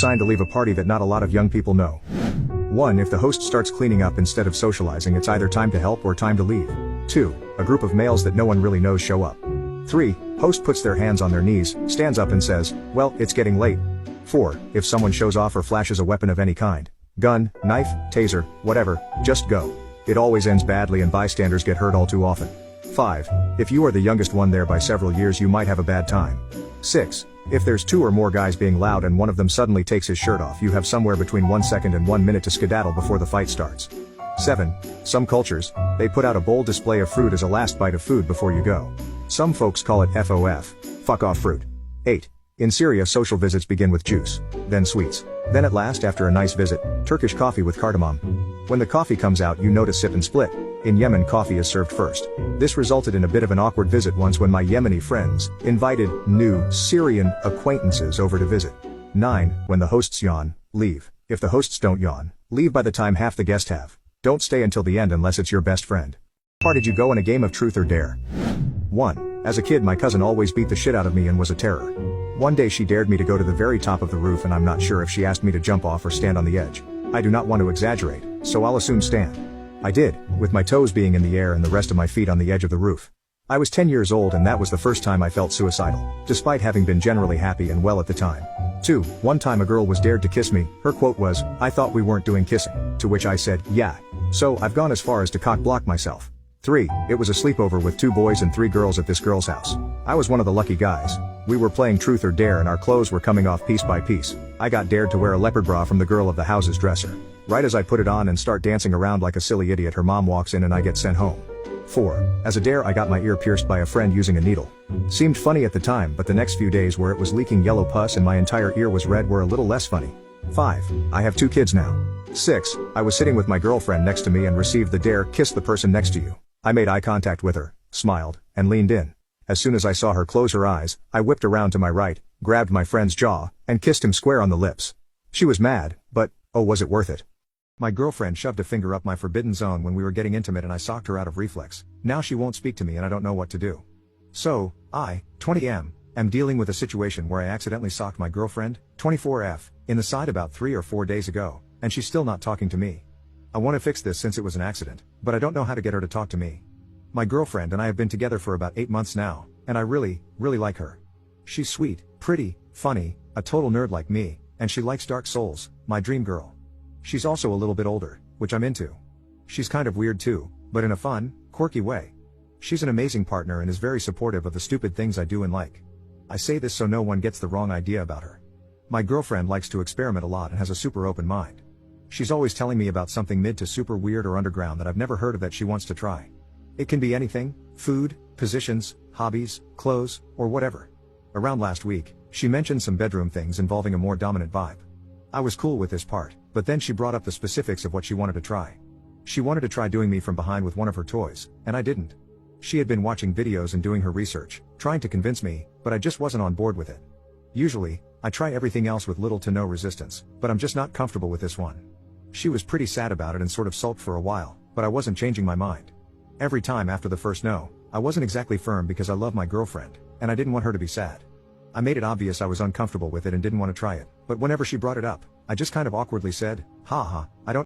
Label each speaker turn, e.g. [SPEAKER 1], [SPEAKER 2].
[SPEAKER 1] sign to leave a party that not a lot of young people know. 1. If the host starts cleaning up instead of socializing, it's either time to help or time to leave. 2. A group of males that no one really knows show up. 3. Host puts their hands on their knees, stands up and says, "Well, it's getting late." 4. If someone shows off or flashes a weapon of any kind, gun, knife, taser, whatever, just go. It always ends badly and bystanders get hurt all too often. 5. If you are the youngest one there by several years, you might have a bad time. 6. If there's 2 or more guys being loud and one of them suddenly takes his shirt off, you have somewhere between 1 second and 1 minute to skedaddle before the fight starts. 7. Some cultures, they put out a bold display of fruit as a last bite of food before you go. Some folks call it FOF, fuck off fruit. 8. In Syria, social visits begin with juice, then sweets, then at last, after a nice visit, Turkish coffee with cardamom. When the coffee comes out, you know to sip and split. In Yemen, coffee is served first. This resulted in a bit of an awkward visit once when my Yemeni friends invited new Syrian acquaintances over to visit. 9. When the hosts yawn, leave. If the hosts don't yawn, leave by the time half the guests have. Don't stay until the end unless it's your best friend. How far did you go in a game of truth or dare? 1. As a kid, my cousin always beat the shit out of me and was a terror. One day she dared me to go to the very top of the roof, and I'm not sure if she asked me to jump off or stand on the edge. I do not want to exaggerate, so I'll assume stand. I did, with my toes being in the air and the rest of my feet on the edge of the roof. I was 10 years old, and that was the first time I felt suicidal, despite having been generally happy and well at the time. 2. One time a girl was dared to kiss me. Her quote was, "I thought we weren't doing kissing," to which I said, "Yeah." So I've gone as far as to cock block myself. 3. It was a sleepover with 2 boys and 3 girls at this girl's house. I was one of the lucky guys. We were playing truth or dare and our clothes were coming off piece by piece. I got dared to wear a leopard bra from the girl of the house's dresser. Right as I put it on and start dancing around like a silly idiot, her mom walks in and I get sent home. 4. As a dare, I got my ear pierced by a friend using a needle. Seemed funny at the time, but the next few days where it was leaking yellow pus and my entire ear was red were a little less funny. 5. I have 2 kids now. 6. I was sitting with my girlfriend next to me and received the dare, "Kiss the person next to you." I made eye contact with her, smiled, and leaned in. As soon as I saw her close her eyes, I whipped around to my right, grabbed my friend's jaw, and kissed him square on the lips. She was mad, but, oh, was it worth it? My girlfriend shoved a finger up my forbidden zone when we were getting intimate and I socked her out of reflex. Now she won't speak to me and I don't know what to do. So, I, 20 am dealing with a situation where I accidentally socked my girlfriend, 24F, in the side about 3 or 4 days ago, and she's still not talking to me. I want to fix this since it was an accident, but I don't know how to get her to talk to me. My girlfriend and I have been together for about 8 months now, and I really like her. She's sweet, pretty, funny, a total nerd like me, and she likes Dark Souls, my dream girl. She's also a little bit older, which I'm into. She's kind of weird too, but in a fun, quirky way. She's an amazing partner and is very supportive of the stupid things I do and like. I say this so no one gets the wrong idea about her. My girlfriend likes to experiment a lot and has a super open mind. She's always telling me about something mid to super weird or underground that I've never heard of that she wants to try. It can be anything: food, positions, hobbies, clothes, or whatever. Around last week, she mentioned some bedroom things involving a more dominant vibe. I was cool with this part, but then she brought up the specifics of what she wanted to try. She wanted to try doing me from behind with one of her toys, and I didn't. She had been watching videos and doing her research, trying to convince me, but I just wasn't on board with it. Usually, I try everything else with little to no resistance, but I'm just not comfortable with this one. She was pretty sad about it and sort of sulked for a while, but I wasn't changing my mind. Every time after the first no, I wasn't exactly firm because I love my girlfriend, and I didn't want her to be sad. I made it obvious I was uncomfortable with it and didn't want to try it, but whenever she brought it up, I just kind of awkwardly said, "Haha, I don't